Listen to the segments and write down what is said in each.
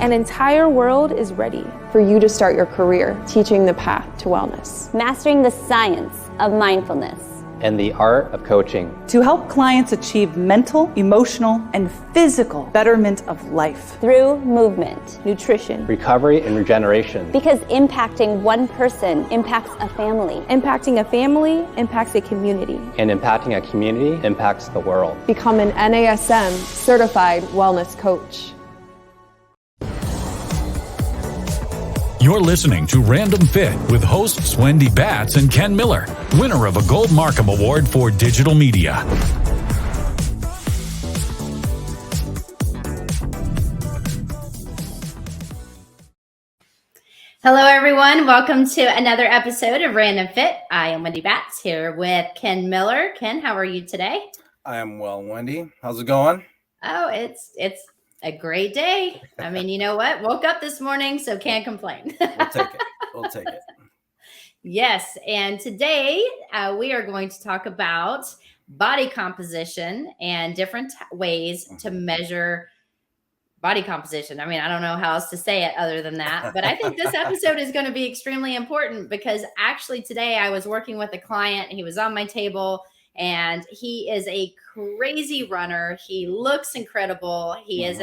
An entire world is ready for you to start your career teaching the path to wellness. Mastering the science of mindfulness. And the art of coaching. To help clients achieve mental, emotional, and physical betterment of life. Through movement, nutrition, recovery, and regeneration. Because impacting one person impacts a family. Impacting a family impacts a community. And impacting a community impacts the world. Become an NASM certified wellness coach. You're listening to Random Fit with hosts Wendy Batts and Ken Miller, winner of a Gold Markham Award for Digital Media. Hello, everyone. Welcome to another episode of Random Fit. I am Wendy Batts here with Ken Miller. Ken, how are you today? I am well, Wendy. How's it going? Oh, it's a great day. I mean, you know what? Woke up this morning, so can't complain. We'll take it. Yes. And today we are going to talk about body composition and different ways to measure body composition. I mean, I don't know how else to say it other than that, but I think this episode is going to be extremely important because actually today I was working with a client. He was on my table and he is a crazy runner. He looks incredible. He is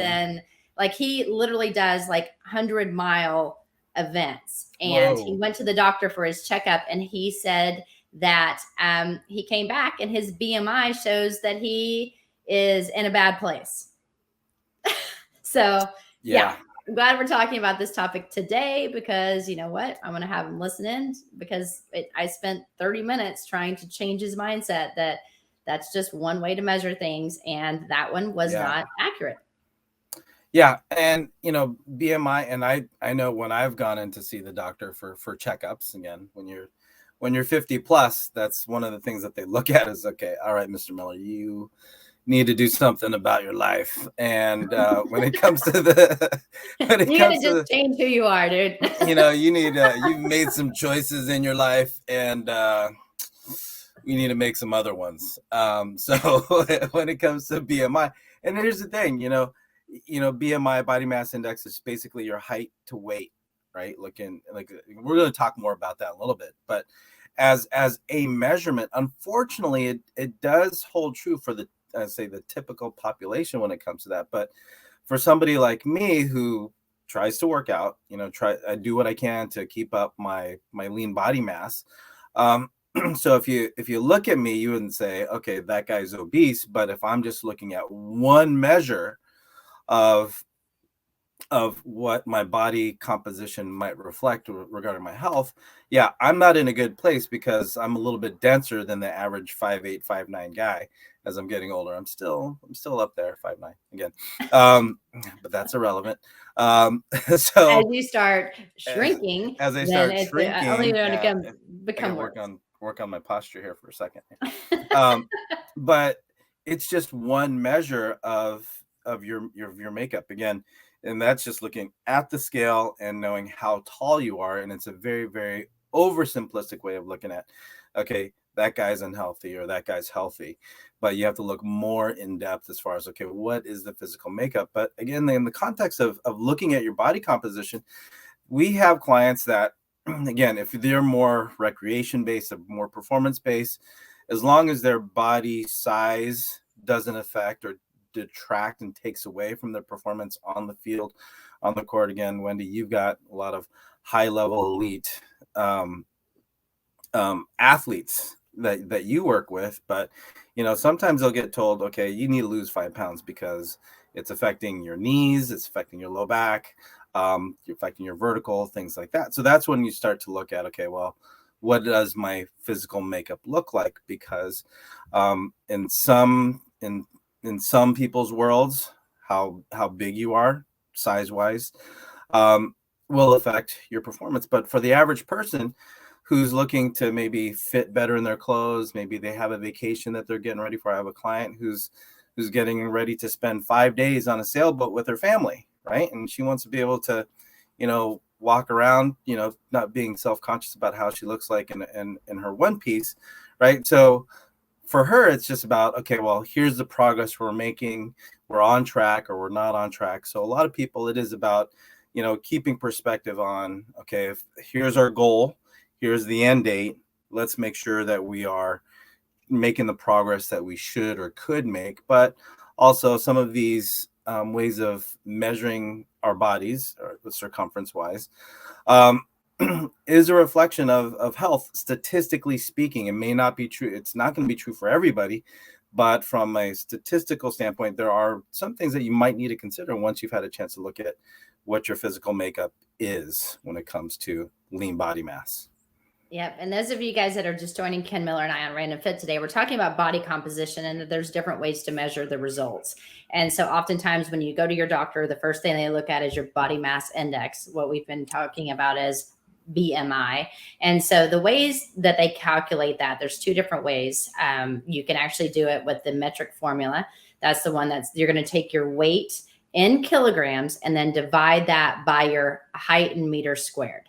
he literally does 100-mile events. And he went to the doctor for his checkup and he said that he came back and his BMI shows that he is in a bad place. So yeah, I'm glad we're talking about this topic today because you know what? I'm going to have him listen in because I spent 30 minutes trying to change his mindset that that's just one way to measure things. And that one was not accurate. Yeah. And, BMI, and I know when I've gone in to see the doctor for checkups, again, when you're 50 plus, that's one of the things that they look at is, okay, all right, Mr. Miller, you need to do something about your life. And when it comes to you gotta just change who you are, dude. You need you've made some choices in your life and you need to make some other ones. So when it comes to BMI, and here's the thing, BMI, body mass index, is basically your height to weight, right? Looking like we're going to talk more about that in a little bit, but as a measurement, unfortunately, it does hold true for the typical population when it comes to that. But for somebody like me who tries to work out, I do what I can to keep up my lean body mass. So if you look at me, you wouldn't say, okay, that guy's obese. But if I'm just looking at one measure of what my body composition might reflect regarding my health, I'm not in a good place because I'm a little bit denser than the average 5'8", 5'9" guy. As I'm getting older, I'm still up there, 5'9" again, but that's irrelevant. So as you start shrinking, as I start shrinking, only going to become work on my posture here for a second. But it's just one measure of your makeup again, and that's just looking at the scale and knowing how tall you are, and it's a very, very oversimplistic way of looking at, okay, that guy's unhealthy or that guy's healthy, but you have to look more in depth as far as, okay, what is the physical makeup? But again, in the context of looking at your body composition, we have clients that, again, if they're more recreation based, more performance based, as long as their body size doesn't affect or detract and takes away from their performance on the field, on the court. Again, Wendy, you've got a lot of high level elite athletes that you work with, but sometimes they'll get told, okay, you need to lose 5 pounds because it's affecting your knees, it's affecting your low back, you're affecting your vertical, things like that. So that's when you start to look at, okay, well, what does my physical makeup look like? Because in some people's worlds, how big you are size wise will affect your performance. But for the average person who's looking to maybe fit better in their clothes, maybe they have a vacation that they're getting ready for. I have a client who's getting ready to spend 5 days on a sailboat with her family, right? And she wants to be able to, walk around, not being self-conscious about how she looks like in her one piece, right? So for her, it's just about, okay, well, here's the progress we're making. We're on track or we're not on track. So a lot of people, it is about, keeping perspective on, okay, if here's our goal, here's the end date. Let's make sure that we are making the progress that we should or could make. But also some of these ways of measuring our bodies, or the circumference wise, is a reflection of health. Statistically speaking, it may not be true. It's not going to be true for everybody, but from a statistical standpoint, there are some things that you might need to consider once you've had a chance to look at what your physical makeup is when it comes to lean body mass. Yep. And those of you guys that are just joining Ken Miller and I on Random Fit today, we're talking about body composition and that there's different ways to measure the results. And so oftentimes when you go to your doctor, the first thing they look at is your body mass index. What we've been talking about is BMI. And so the ways that they calculate that, there's two different ways. You can actually do it with the metric formula. That's the one you're going to take your weight in kilograms and then divide that by your height in meters squared.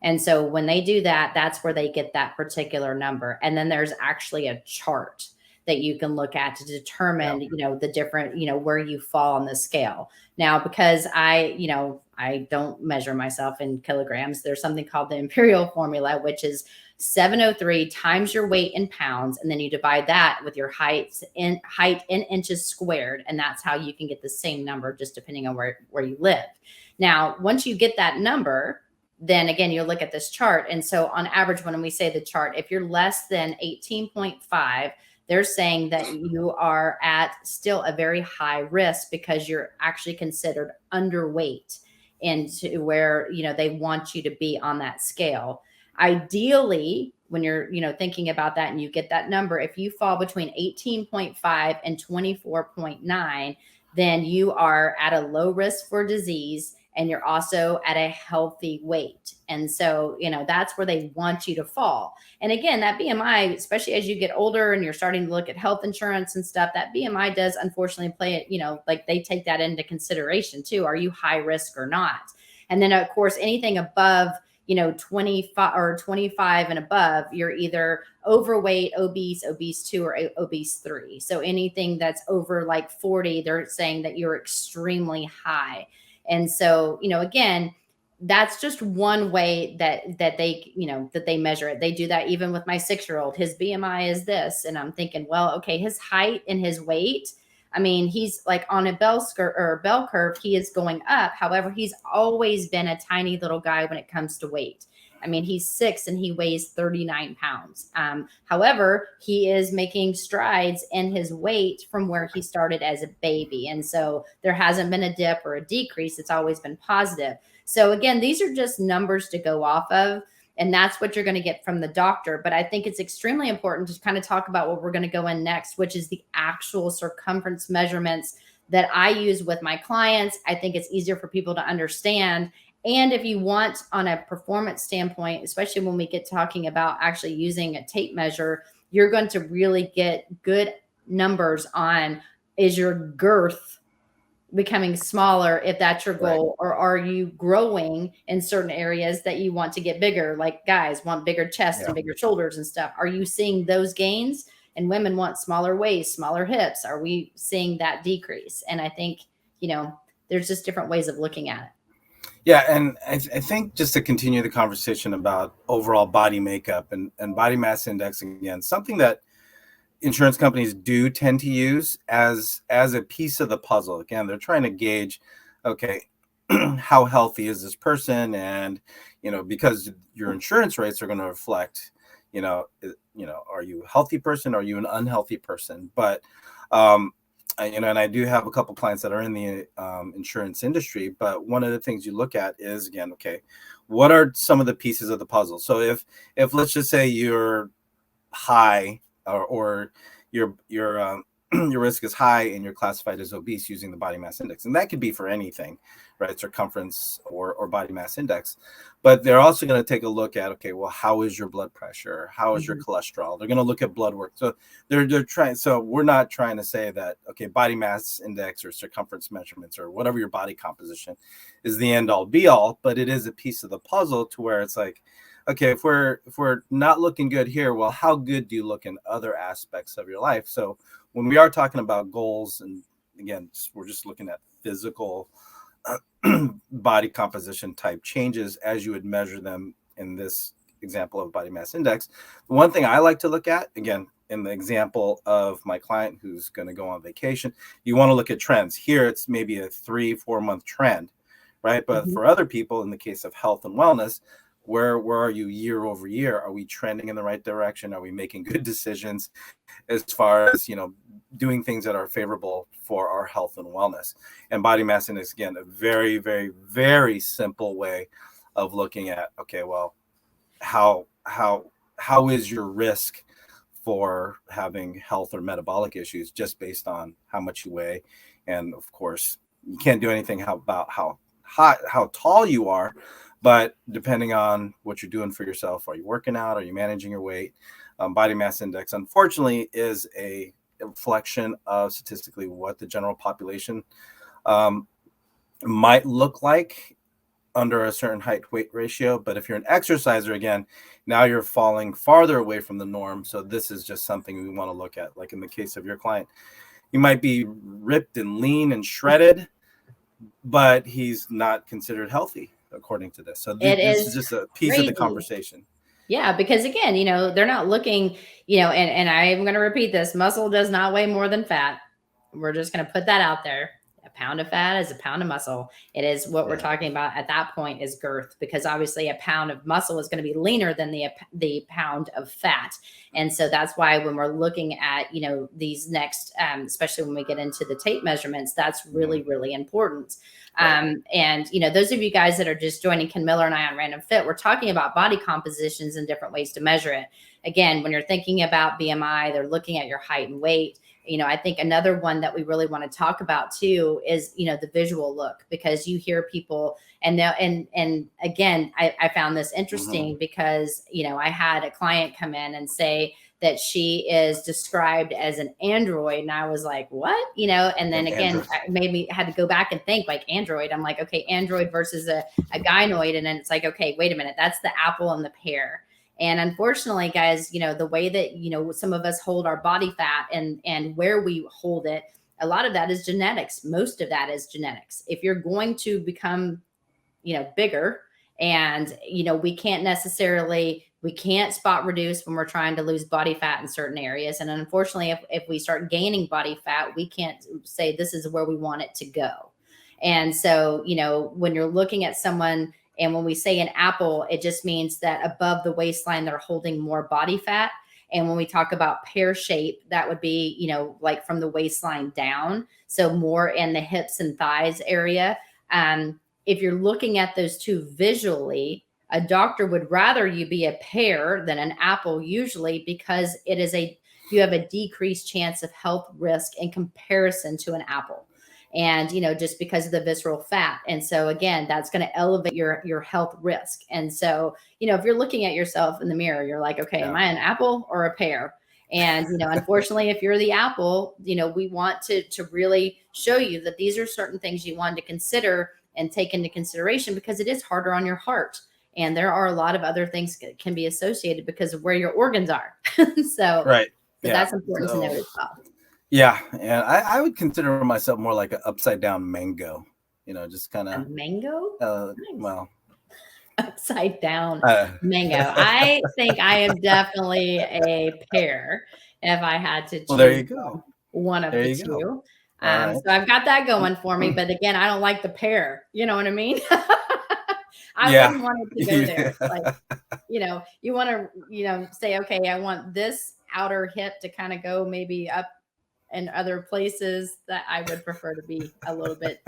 And so when they do that, that's where they get that particular number. And then there's actually a chart that you can look at to determine, the different, where you fall on the scale. Now, because I don't measure myself in kilograms, there's something called the imperial formula, which is 703 times your weight in pounds. And then you divide that with your height in inches squared. And that's how you can get the same number, just depending on where you live. Now, once you get that number, then again, you look at this chart. And so on average, when we say the chart, if you're less than 18.5, they're saying that you are at still a very high risk because you're actually considered underweight into where, they want you to be on that scale. Ideally, when you're, thinking about that and you get that number, if you fall between 18.5 and 24.9, then you are at a low risk for disease and you're also at a healthy weight. And so, that's where they want you to fall. And again, that BMI, especially as you get older and you're starting to look at health insurance and stuff, that BMI does unfortunately play it, like they take that into consideration too. Are you high risk or not? And then of course, anything above, 25 or 25 and above, you're either overweight, obese 2, or obese 3. So anything that's over like 40, they're saying that you're extremely high. And so, again, that's just one way that they, that they measure it. They do that even with my 6-year-old. His BMI is this. And I'm thinking, well, okay, his height and his weight, I mean, he's like on a bell curve, he is going up. However, he's always been a tiny little guy when it comes to weight. I mean, he's 6 and he weighs 39 pounds. However, he is making strides in his weight from where he started as a baby. And so there hasn't been a dip or a decrease. It's always been positive. So again, these are just numbers to go off of. And that's what you're going to get from the doctor. But I think it's extremely important to kind of talk about what we're going to go in next, which is the actual circumference measurements that I use with my clients. I think it's easier for people to understand. And if you want, on a performance standpoint, especially when we get talking about actually using a tape measure, you're going to really get good numbers on, is your girth becoming smaller if that's your goal, right? Or are you growing in certain areas that you want to get bigger? Like guys want bigger chest and bigger shoulders and stuff. Are you seeing those gains? And women want smaller waist, smaller hips. Are we seeing that decrease? And I think, there's just different ways of looking at it. Yeah, and I think just to continue the conversation about overall body makeup and body mass index, again, something that insurance companies do tend to use as a piece of the puzzle. Again, they're trying to gauge, okay, how healthy is this person? And, because your insurance rates are going to reflect, are you a healthy person? Or are you an unhealthy person? But, and I do have a couple clients that are in the insurance industry, but one of the things you look at is, again, okay, what are some of the pieces of the puzzle? So if let's just say you're high or your risk is high and you're classified as obese using the body mass index, and that could be for anything, right? Circumference or body mass index. But they're also going to take a look at, okay, well, how is your blood pressure? How is your cholesterol? They're going to look at blood work. So they're trying. So we're not trying to say that, okay, body mass index or circumference measurements or whatever your body composition is the end all be all, but it is a piece of the puzzle to where it's like, okay, if we're not looking good here, well, how good do you look in other aspects of your life? So when we are talking about goals, and again, we're just looking at physical body composition type changes as you would measure them in this example of body mass index. The one thing I like to look at, again, in the example of my client who's going to go on vacation, you want to look at trends. Here, it's maybe a 3-4 month trend, right? But for other people, in the case of health and wellness, where are you year over year? Are we trending in the right direction? Are we making good decisions as far as, doing things that are favorable for our health and wellness? And body mass index, again, a very, very, very simple way of looking at, okay, well, how is your risk for having health or metabolic issues just based on how much you weigh? And of course, you can't do anything about how tall you are, but depending on what you're doing for yourself, are you working out? Are you managing your weight? Body mass index, unfortunately, is a reflection of statistically what the general population might look like under a certain height weight ratio. But if you're an exerciser, again, now you're falling farther away from the norm. So this is just something we want to look at. Like in the case of your client, he might be ripped and lean and shredded, but he's not considered healthy according to this. So this is just a piece crazy. of the conversation. Yeah, because again, they're not looking, and I'm going to repeat this, muscle does not weigh more than fat. We're just going to put that out there. A pound of fat is a pound of muscle. It is what we're talking about at that point is girth, because obviously a pound of muscle is going to be leaner than the pound of fat. And so that's why when we're looking at, these next, especially when we get into the tape measurements, that's really, really important. And, those of you guys that are just joining Ken Miller and I on Random Fit, we're talking about body compositions and different ways to measure it. Again, when you're thinking about BMI, they're looking at your height and weight. I think another one that we really want to talk about too is, the visual look, because you hear people and again, I found this interesting because, I had a client come in and say that she is described as an android. And I was like, what? And then again, it made me had to go back and think like android. I'm like, okay, android versus a gynoid. And then it's like, okay, wait a minute. That's the apple and the pear. And unfortunately, guys, the way that, some of us hold our body fat and where we hold it, a lot of that is genetics. Most of that is genetics. If you're going to become, bigger and, we can't spot reduce when we're trying to lose body fat in certain areas. And unfortunately, if we start gaining body fat, we can't say this is where we want it to go. And so, when you're looking at someone, and when we say an apple, it just means that above the waistline, they're holding more body fat. And when we talk about pear shape, that would be, like from the waistline down. So more in the hips and thighs area. If you're looking at those two visually, a doctor would rather you be a pear than an apple usually, because you have a decreased chance of health risk in comparison to an apple. And, just because of the visceral fat. And so again, that's going to elevate your health risk. And so, if you're looking at yourself in the mirror, you're like, okay, am I an apple or a pear? And, unfortunately, if you're the apple, we want to really show you that these are certain things you want to consider and take into consideration, because it is harder on your heart. And there are a lot of other things that can be associated because of where your organs are. So that's important to know as well. Yeah, and I would consider myself more like an upside down mango, just kind of. A mango? Nice. Well, upside down mango. I think I am definitely a pear if I had to choose. Well, there you go. One of the two. Right. So I've got that going for me. But again, I don't like the pear. You know what I mean? I wouldn't want it to go there. Like, you want to, say, okay, I want this outer hip to kind of go maybe up in other places that I would prefer to be a little bit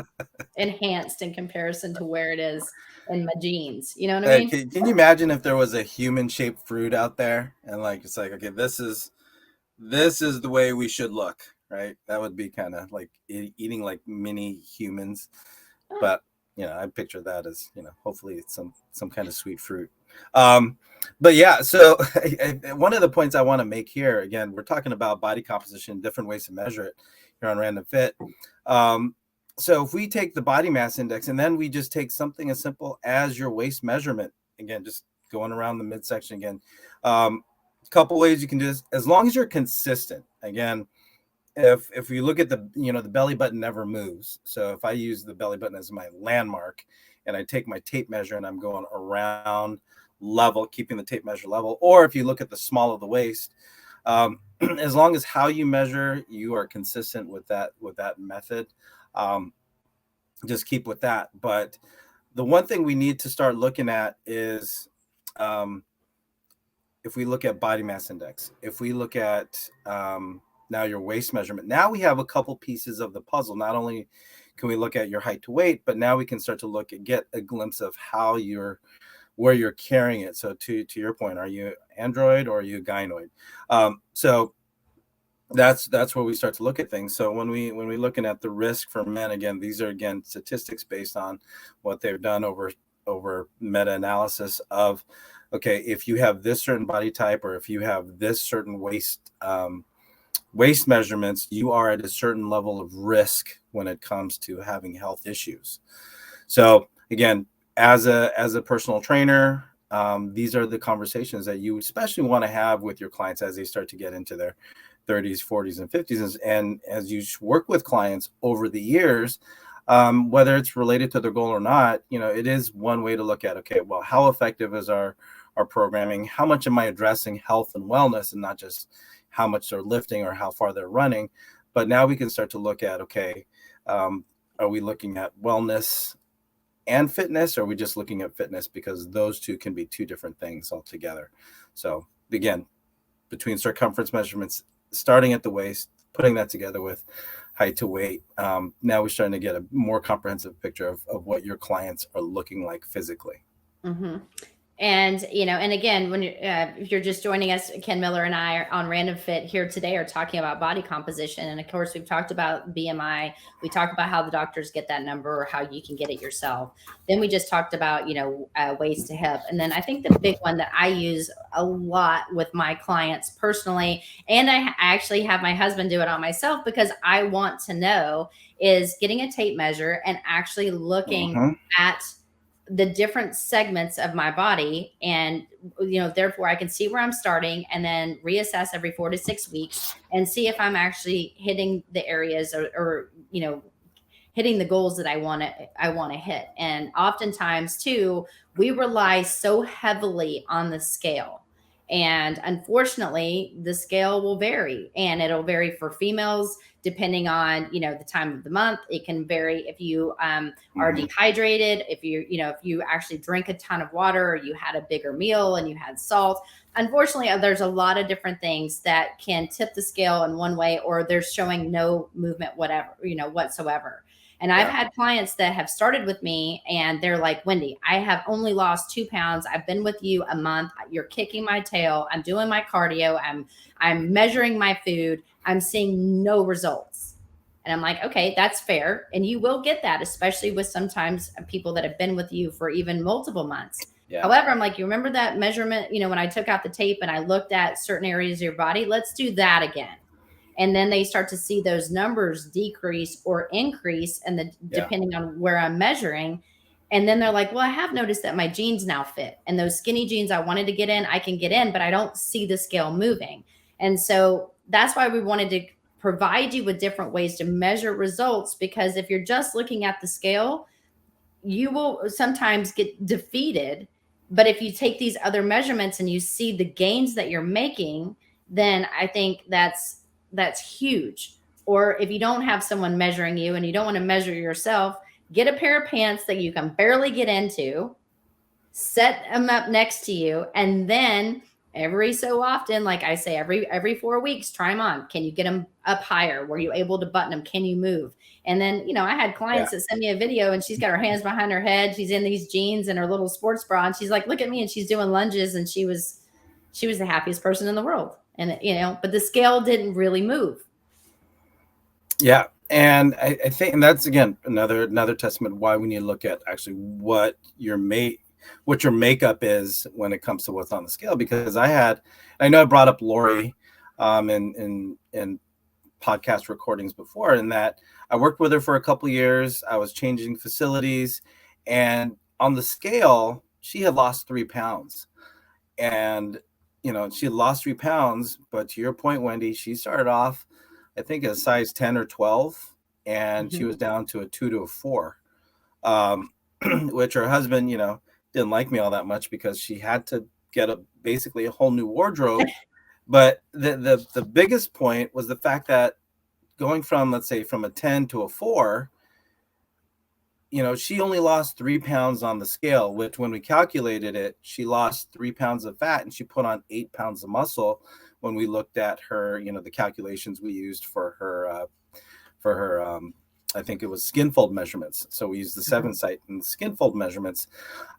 enhanced in comparison to where it is in my jeans. You know what I mean? Can you imagine if there was a human shaped fruit out there and it's like, okay, this is the way we should look, right? That would be kind of like eating like mini humans. But, I picture that as, hopefully it's some kind of sweet fruit. But yeah, so one of the points I want to make here, again, we're talking about body composition, different ways to measure it here on Random Fit. So if we take the body mass index and then we just take something as simple as your waist measurement, again, just going around the midsection again. Couple ways you can do this, as long as you're consistent. Again, if you look at the belly button never moves. So if I use the belly button as my landmark and I take my tape measure and I'm going around level, keeping the tape measure level, or if you look at the small of the waist, as long as how you measure, you are consistent with that method, just keep with that. But the one thing we need to start looking at is, if we look at body mass index, if we look at now your waist measurement, now we have a couple pieces of the puzzle. Not only can we look at your height to weight, but now we can start to get a glimpse of where you're carrying it. So to your point, are you android or are you gynoid? So that's where we start to look at things. So when we're looking at the risk for men, again, these are statistics based on what they've done over meta-analysis of, okay, if you have this certain body type or if you have this certain waist measurements, you are at a certain level of risk when it comes to having health issues. So again, as a personal trainer, these are the conversations that you especially want to have with your clients as they start to get into their 30s, 40s, and 50s. And as you work with clients over the years, whether it's related to their goal or not, it is one way to look at, okay, well, how effective is our programming? How much am I addressing health and wellness, and not just how much they're lifting or how far they're running? But now we can start to look at, okay, are we looking at wellness and fitness, or are we just looking at fitness? Because those two can be two different things altogether. So again, between circumference measurements, starting at the waist, putting that together with height to weight, now we're starting to get a more comprehensive picture of what your clients are looking like physically. Mm-hmm. And, and again, when if you're just joining us, Ken Miller and I are on Random Fit here today are talking about body composition. And of course, we've talked about BMI. We talked about how the doctors get that number or how you can get it yourself. Then we just talked about, waist to hip. And then I think the big one that I use a lot with my clients personally, and I actually have my husband do it on myself because I want to know, is getting a tape measure and actually looking at the different segments of my body. And, therefore I can see where I'm starting and then reassess every 4 to 6 weeks and see if I'm actually hitting the areas or hitting the goals that I want to hit. And oftentimes too, we rely so heavily on the scale. And unfortunately, the scale will vary, and it'll vary for females depending on, the time of the month. It can vary if you are dehydrated, if you actually drink a ton of water, or you had a bigger meal and you had salt. Unfortunately, there's a lot of different things that can tip the scale in one way, or they're showing no movement, whatsoever. And I've had clients that have started with me and they're like, Wendy, I have only lost 2 pounds. I've been with you a month. You're kicking my tail. I'm doing my cardio. I'm measuring my food. I'm seeing no results. And I'm like, okay, that's fair. And you will get that, especially with sometimes people that have been with you for even multiple months. Yeah. However, I'm like, you remember that measurement, when I took out the tape and I looked at certain areas of your body, let's do that again. And then they start to see those numbers decrease or increase, and depending on where I'm measuring. And then they're like, well, I have noticed that my jeans now fit, and those skinny jeans I wanted to get in, I can get in, but I don't see the scale moving. And so that's why we wanted to provide you with different ways to measure results, because if you're just looking at the scale, you will sometimes get defeated. But if you take these other measurements and you see the gains that you're making, then I think that's huge. Or if you don't have someone measuring you and you don't want to measure yourself, get a pair of pants that you can barely get into, set them up next to you, and then every so often, like I say, every 4 weeks, try them on. Can you get them up higher? Were you able to button them? Can you move? And then, I had clients that send me a video and she's got her hands behind her head. She's in these jeans and her little sports bra. And she's like, look at me. And she's doing lunges. And she was the happiest person in the world. And, but the scale didn't really move. Yeah. And I think, and that's, again, another testament why we need to look at actually what your makeup is when it comes to what's on the scale. Because I know I brought up Lori in podcast recordings before, in that I worked with her for a couple of years. I was changing facilities, and on the scale, she had lost 3 pounds. and she lost 3 pounds. But to your point, Wendy, she started off, I think, a size 10 or 12, and she was down to a 2 to a 4, which her husband, didn't like me all that much because she had to get basically a whole new wardrobe. But the biggest point was the fact that going from, let's say, from a 10 to a 4, she only lost 3 pounds on the scale, which when we calculated it, she lost 3 pounds of fat and she put on 8 pounds of muscle when we looked at her, the calculations we used for her, I think it was skin fold measurements. So we used the 7 site and skin fold measurements.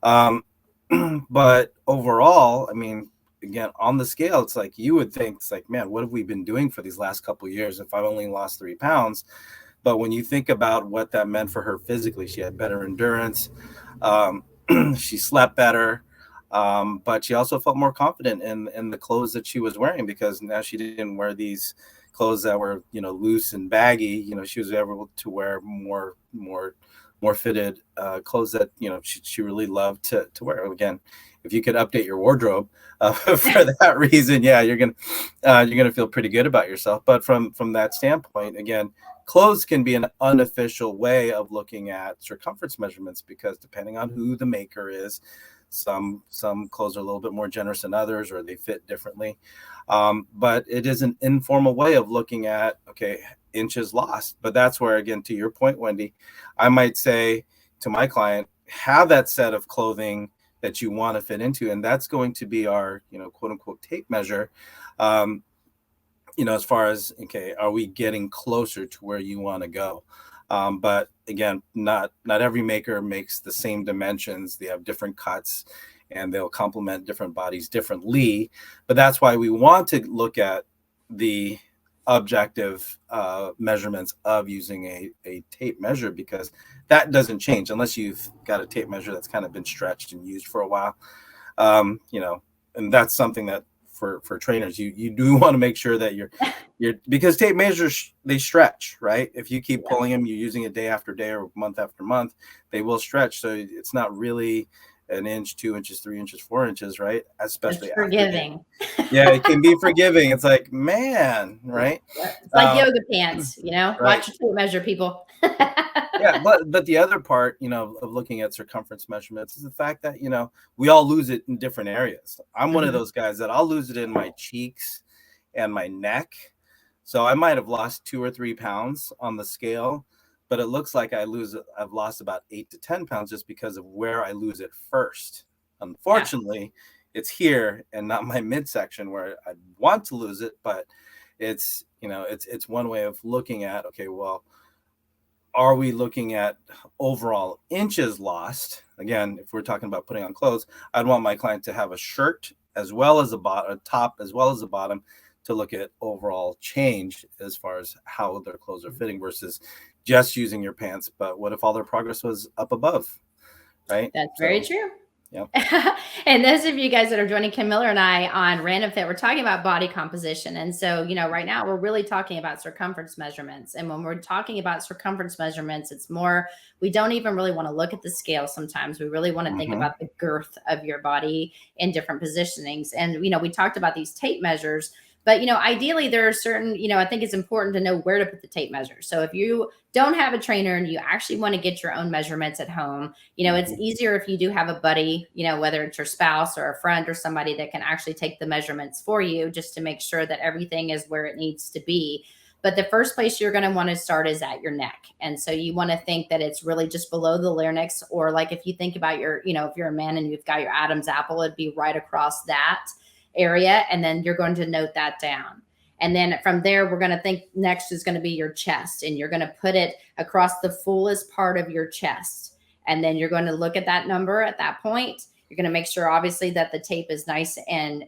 But overall, I mean, again, on the scale, it's like, you would think, it's like, man, what have we been doing for these last couple of years if I've only lost 3 pounds? But when you think about what that meant for her physically, she had better endurance. She slept better. But she also felt more confident in the clothes that she was wearing, because now she didn't wear these clothes that were, loose and baggy. She was able to wear more fitted clothes that, she really loved to wear. Again, if you could update your wardrobe for that reason, yeah, you're gonna feel pretty good about yourself. But from that standpoint, again, clothes can be an unofficial way of looking at circumference measurements, because depending on who the maker is, some clothes are a little bit more generous than others, or they fit differently. But it is an informal way of looking at, okay, inches lost. But that's where, again, to your point, Wendy, I might say to my client, have that set of clothing that you want to fit into, and that's going to be our, quote unquote, tape measure. As far as, okay, are we getting closer to where you want to go? But again, not every maker makes the same dimensions. They have different cuts, and they'll complement different bodies differently. But that's why we want to look at the objective measurements of using a tape measure, because that doesn't change unless you've got a tape measure that's kind of been stretched and used for a while. And that's something that for trainers, you do want to make sure that you're because tape measures, they stretch, right? If you keep pulling them, you're using it day after day or month after month, they will stretch. So it's not really an inch, 2 inches, 3 inches, 4 inches, right? Especially it's forgiving. Yeah, it can be forgiving. It's like, man, right? It's like yoga pants, Right. Watch your tape measure, people. Yeah, but the other part, of looking at circumference measurements is the fact that, we all lose it in different areas. I'm one of those guys that I'll lose it in my cheeks and my neck. So I might have lost 2 or 3 pounds on the scale, but it looks like I've lost about 8 to 10 pounds just because of where I lose it first. Unfortunately, it's here and not my midsection where I want to lose it, but it's one way of looking at, okay, well, are we looking at overall inches lost? Again, if we're talking about putting on clothes, I'd want my client to have a shirt as well as a top as well as a bottom to look at overall change as far as how their clothes are fitting versus just using your pants. But what if all their progress was up above, right? That's very true. Yep. And those of you guys that are joining Kim Miller and I on Random Fit, we're talking about body composition. And so, right now we're really talking about circumference measurements. And when we're talking about circumference measurements, it's more, we don't even really want to look at the scale sometimes. We really want to think about the girth of your body in different positionings. And, we talked about these tape measures. But, ideally there are certain, I think it's important to know where to put the tape measure. So if you don't have a trainer and you actually want to get your own measurements at home, it's easier if you do have a buddy, whether it's your spouse or a friend or somebody that can actually take the measurements for you, just to make sure that everything is where it needs to be. But the first place you're going to want to start is at your neck. And so you want to think that it's really just below the larynx, or like if you think about your, if you're a man and you've got your Adam's apple, it'd be right across that area. And then you're going to note that down. And then from there, we're going to think next is going to be your chest, and you're going to put it across the fullest part of your chest. And then you're going to look at that number at that point. You're going to make sure, obviously, that the tape is nice, and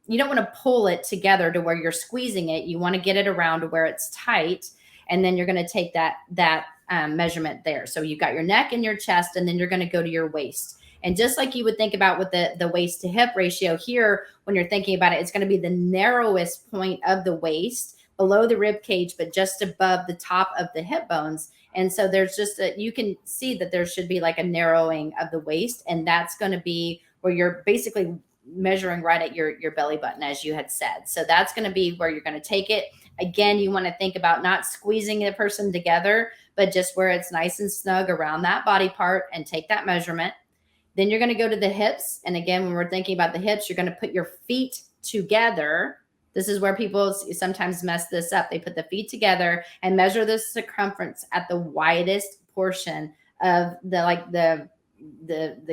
you don't want to pull it together to where you're squeezing it. You want to get it around to where it's tight. And then you're going to take that measurement there. So you've got your neck and your chest, and then you're going to go to your waist. And just like you would think about with the waist to hip ratio here, when you're thinking about it, it's going to be the narrowest point of the waist below the rib cage, but just above the top of the hip bones. And so there's just you can see that there should be like a narrowing of the waist, and that's going to be where you're basically measuring right at your belly button, as you had said. So that's going to be where you're going to take it. Again, you want to think about not squeezing the person together, but just where it's nice and snug around that body part, and take that measurement. Then you're going to go to the hips. And again, when we're thinking about the hips, you're going to put your feet together. This is where people sometimes mess this up. They put the feet together and measure the circumference at the widest portion of the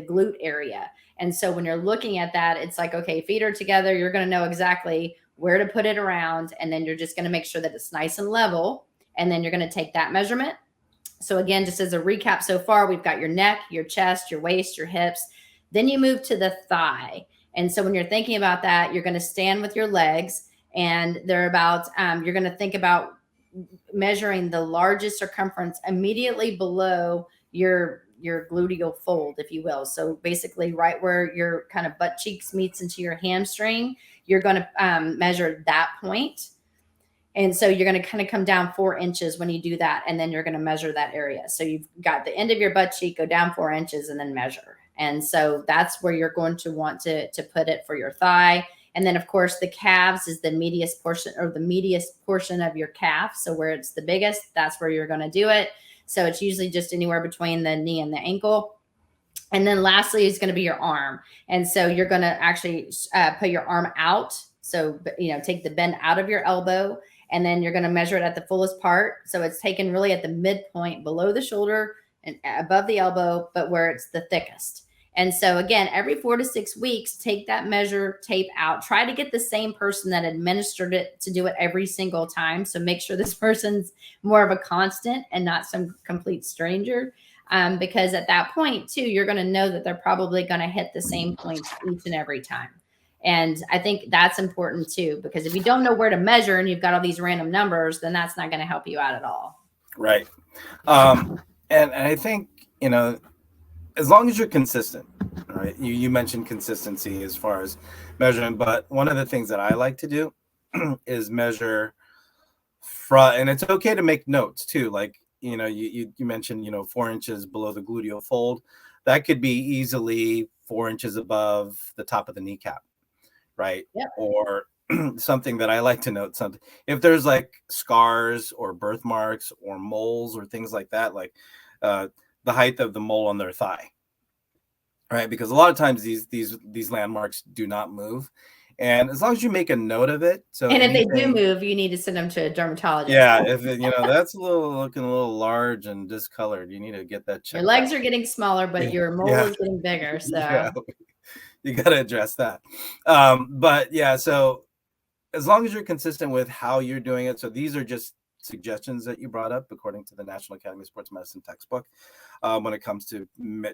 glute area. And so when you're looking at that, it's like, okay, feet are together. You're going to know exactly where to put it around. And then you're just going to make sure that it's nice and level. And then you're going to take that measurement. So again, just as a recap so far, we've got your neck, your chest, your waist, your hips. Then you move to the thigh. And so when you're thinking about that, you're going to stand with your legs, and they're about, you're going to think about measuring the largest circumference immediately below your gluteal fold, if you will. So basically right where your kind of butt cheeks meets into your hamstring, you're going to measure that point. And so you're going to kind of come down 4 inches when you do that. And then you're going to measure that area. So you've got the end of your butt cheek, go down 4 inches and then measure. And so that's where you're going to want to put it for your thigh. And then of course the calves is the medius portion, or the medius portion of your calf. So where it's the biggest, that's where you're going to do it. So it's usually just anywhere between the knee and the ankle. And then lastly is going to be your arm. And so you're going to actually put your arm out. So, take the bend out of your elbow, and then you're going to measure it at the fullest part. So it's taken really at the midpoint below the shoulder and above the elbow, but where it's the thickest. And so again, every 4 to 6 weeks, take that measure tape out. Try to get the same person that administered it to do it every single time. So make sure this person's more of a constant and not some complete stranger. Because at that point too, you're going to know that they're probably going to hit the same points each and every time. And I think that's important too, because if you don't know where to measure and you've got all these random numbers, then that's not going to help you out at all. Right. And I think, as long as you're consistent, right? You mentioned consistency as far as measuring, but one of the things that I like to do is measure and it's okay to make notes too. Like, you mentioned, 4 inches below the gluteal fold. That could be easily 4 inches above the top of the kneecap. Right. Yep. Or something that I like to note, if there's like scars or birthmarks or moles or things like that, like the height of the mole on their thigh. Right. Because a lot of times these landmarks do not move. And as long as you make a note of it. And if they do move, you need to send them to a dermatologist. Yeah. If that's looking a little large and discolored, you need to get that checked. Your legs are getting smaller, but your mole is getting bigger. So yeah. You got to address that. But yeah, so as long as you're consistent with how you're doing it. So these are just suggestions that you brought up according to the National Academy of Sports Medicine textbook when it comes to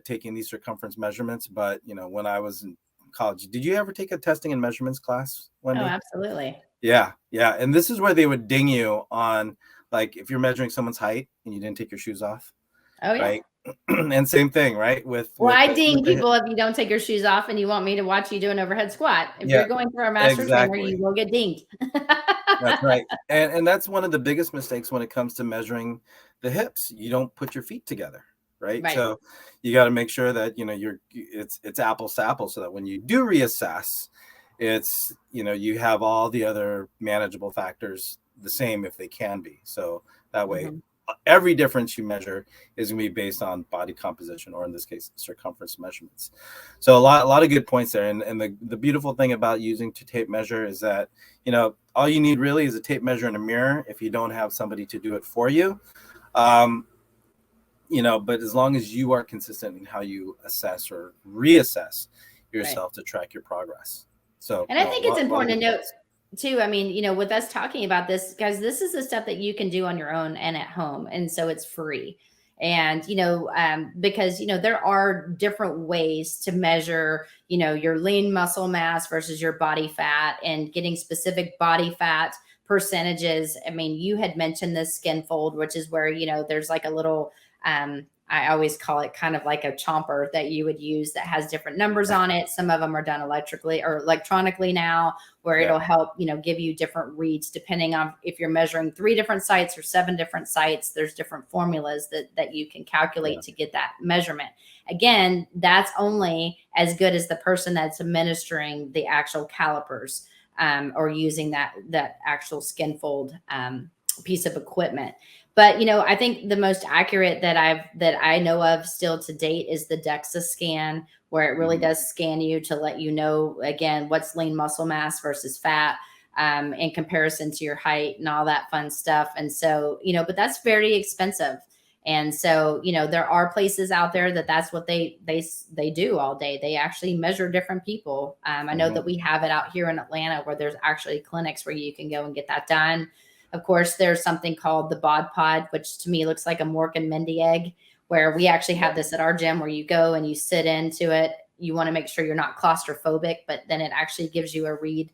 taking these circumference measurements. But, when I was in college, did you ever take a testing and measurements class, Wendy? Oh, absolutely. Yeah. Yeah. And this is where they would ding you on, like, if you're measuring someone's height and you didn't take your shoes off. Oh, yeah. Right. And same thing, right? I ding people if you don't take your shoes off and you want me to watch you do an overhead squat. If you're going for a master trainer, you will get dinged. That's right. And that's one of the biggest mistakes when it comes to measuring the hips. You don't put your feet together, right? So you got to make sure that, it's apples to apples, so that when you do reassess, it's, you have all the other manageable factors the same if they can be. So that way, every difference you measure is going to be based on body composition, or in this case, circumference measurements. So a lot of good points there. And the beautiful thing about using to tape measure is that, all you need really is a tape measure and a mirror if you don't have somebody to do it for you. But as long as you are consistent in how you assess or reassess yourself to track your progress. So, and I think it's important to note too, I mean, with us talking about this, guys, this is the stuff that you can do on your own and at home. And so it's free. And, because, there are different ways to measure, your lean muscle mass versus your body fat, and getting specific body fat percentages. I mean, you had mentioned this skin fold, which is where, there's like a little I always call it kind of like a chomper that you would use that has different numbers on it. Some of them are done electrically or electronically now, where it'll help, give you different reads depending on if you're measuring 3 different sites or 7 different sites. There's different formulas that you can calculate to get that measurement. Again, that's only as good as the person that's administering the actual calipers or using that actual skin fold piece of equipment. But I think the most accurate that I know of still to date is the DEXA scan, where it really does scan you to let you know again what's lean muscle mass versus fat in comparison to your height and all that fun stuff. And so but that's very expensive. And so there are places out there that's what they do all day. They actually measure different people. I know that we have it out here in Atlanta where there's actually clinics where you can go and get that done. Of course, there's something called the bod pod, which to me looks like a Mork and Mindy egg, where we actually have this at our gym where you go and you sit into it. You want to make sure you're not claustrophobic, but then it actually gives you a read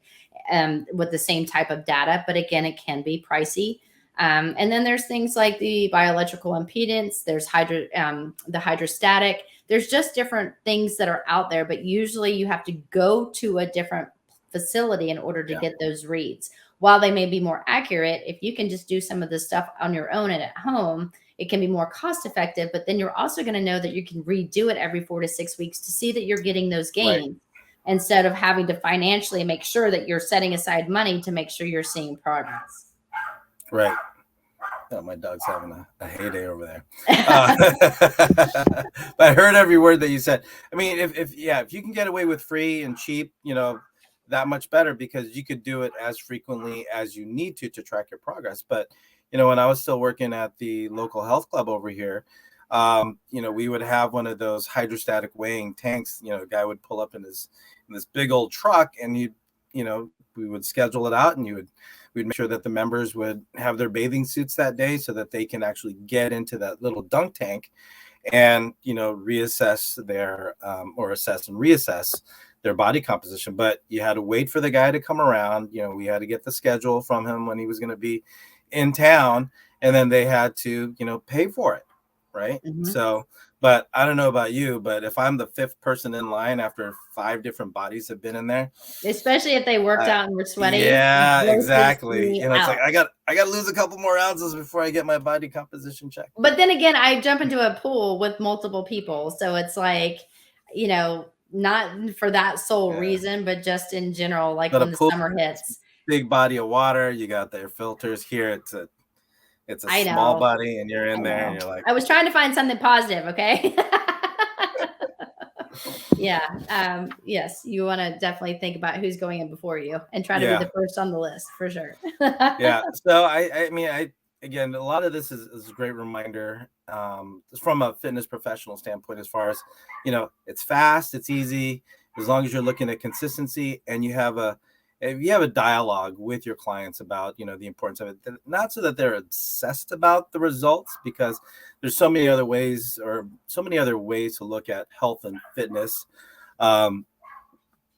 with the same type of data. But again, it can be pricey. And then there's things like the bioelectrical impedance. There's the hydrostatic. There's just different things that are out there, but usually you have to go to a different facility in order to get those reads. While they may be more accurate, if you can just do some of this stuff on your own and at home, it can be more cost effective, but then you're also going to know that you can redo it every 4 to 6 weeks to see that you're getting those gains instead of having to financially make sure that you're setting aside money to make sure you're seeing progress. Right. Oh, my dog's having a heyday over there. But I heard every word that you said. I mean, if you can get away with free and cheap, that much better, because you could do it as frequently as you need to track your progress. But when I was still working at the local health club over here, we would have one of those hydrostatic weighing tanks. A guy would pull up in this big old truck, and we would schedule it out, and we'd make sure that the members would have their bathing suits that day so that they can actually get into that little dunk tank and reassess their or assess and reassess their body composition. But you had to wait for the guy to come around. We had to get the schedule from him when he was going to be in town, and then they had to, pay for it. Right. So, but I don't know about you, but if I'm the 5th person in line after 5 different bodies have been in there, especially if they worked out and were sweaty. Yeah, exactly. It's like, I got to lose a couple more ounces before I get my body composition checked. But then again, I jump into a pool with multiple people. So it's like, not for that sole reason, but just in general, like when the summer hits. Big body of water, you got their filters here. It's a small body, and you're in there, and you're like, I was trying to find something positive. Okay. Yes, you want to definitely think about who's going in before you and try to be the first on the list for sure. So I mean, again, a lot of this is a great reminder from a fitness professional standpoint, as far as, it's fast, it's easy, as long as you're looking at consistency and if you have a dialogue with your clients about, the importance of it, not so that they're obsessed about the results, because there's so many other ways to look at health and fitness.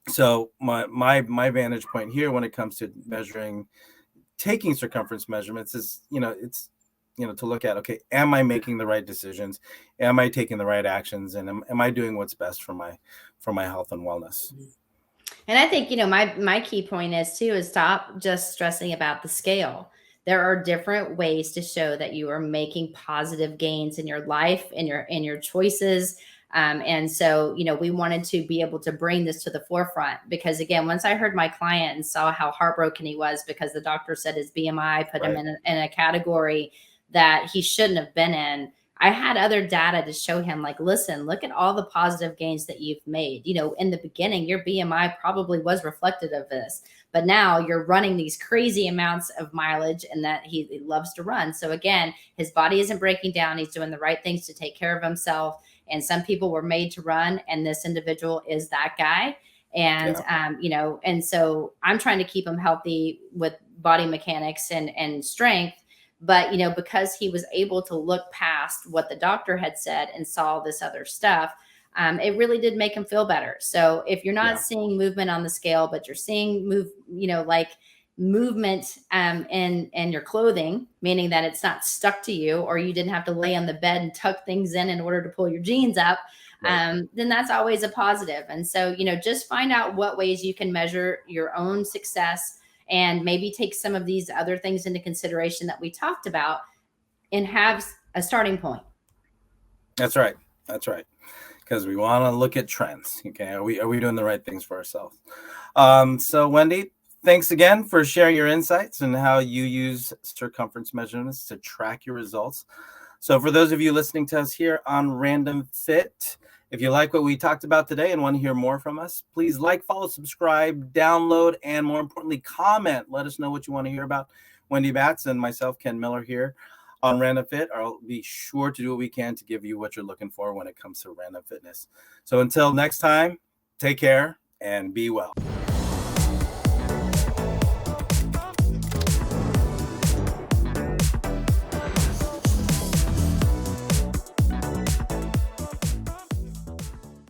So my vantage point here when it comes to taking circumference measurements is, it's, to look at, okay, am I making the right decisions? Am I taking the right actions? And am I doing what's best for my health and wellness? And I think, my key point is stop just stressing about the scale. There are different ways to show that you are making positive gains in your life, in your choices. And so, we wanted to be able to bring this to the forefront, because again, once I heard my client and saw how heartbroken he was because the doctor said his BMI put him in a category that he shouldn't have been in, I had other data to show him, like, listen, look at all the positive gains that you've made. In the beginning, your BMI probably was reflective of this, but now you're running these crazy amounts of mileage, and that he loves to run. So again, his body isn't breaking down. He's doing the right things to take care of himself. And some people were made to run, and this individual is that guy. And, and so I'm trying to keep him healthy with body mechanics and strength. But, because he was able to look past what the doctor had said and saw this other stuff, it really did make him feel better. So if you're not seeing movement on the scale, but you're seeing like movement in your clothing, meaning that it's not stuck to you, or you didn't have to lay on the bed and tuck things in order to pull your jeans up, then that's always a positive. And so, just find out what ways you can measure your own success, and maybe take some of these other things into consideration that we talked about, and have a starting point. That's right. That's right. Because we want to look at trends. Okay. Are we doing the right things for ourselves? So Wendy, thanks again for sharing your insights and how you use circumference measurements to track your results. So for those of you listening to us here on Random Fit, if you like what we talked about today and want to hear more from us, please like, follow, subscribe, download, and more importantly, comment. Let us know what you want to hear about. Wendy Batts and myself, Ken Miller, here on Random Fit. I'll be sure to do what we can to give you what you're looking for when it comes to random fitness. So until next time, take care and be well.